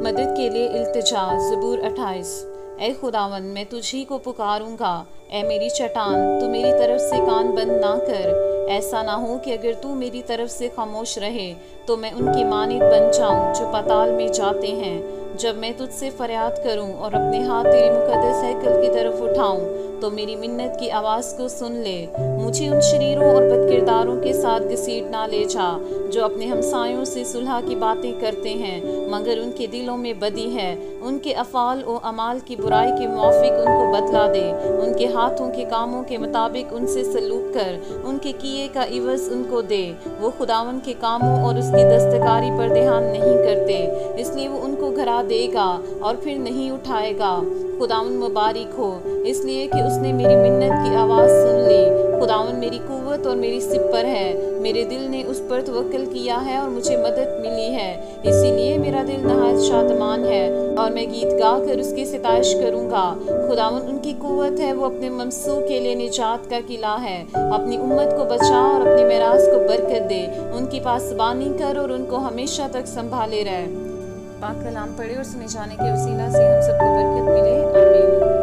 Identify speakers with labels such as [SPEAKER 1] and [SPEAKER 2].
[SPEAKER 1] मदद के लिए इल्तिजा। ज़बूर 28। ए खुदावन, मैं तुझी को पुकारूंगा। ए मेरी चट्टान, तू मेरी तरफ से कान बंद ना कर। ऐसा ना हो कि अगर तू मेरी तरफ से खामोश रहे तो मैं उनकी मानित बन जाऊं जो पाताल में जाते हैं। जब मैं तुझसे फरियाद करूं और अपने हाथ तेरी मुकद्दस हैकल की तरफ उठाऊं तो मेरी मिन्नत की आवाज़ को सुन ले। मुझे उन शरीरों और बदकिरदारों के साथ घसीट ना ले जा जो अपने हमसायों से सुलह की बातें करते हैं मगर उनके दिलों में बदी है। उनके अफ़ाल और अमाल की बुराई के मुआफिक उनको बदला दे। उनके हाथों के कामों के मुताबिक उनसे सलूक कर, उनके किए का इवज़ उनको दे। वो खुदावन के कामों और उसकी दस्तकारी पर ध्यान नहीं करते, इसलिए वो उनको घरा देगा और फिर नहीं उठाएगा। खुदावन मुबारक हो, इसलिए कि उसने मेरी मिन्नत की आवाज़ सुन ली। खुदावन मेरी कुव्वत और मेरी सिपर है। मेरे दिल ने उस पर तवक्कल किया है और मुझे मदद मिली है। इसीलिए मेरा दिल नहायत शादमान है और मैं गीत गा कर उसकी सिताइश करूँगा। खुदावन उनकी कुव्वत है, वो अपने ममसू के लिए निजात का किला है। अपनी उम्मत को बचा और अपनी मेरास को बरकत दे। उनकी पासबानी कर और उनको हमेशा तक संभाले रहे। पाक कलाम पढ़े और सुने जाने के वसीला से हम सबको बरकत मिले। आमीन।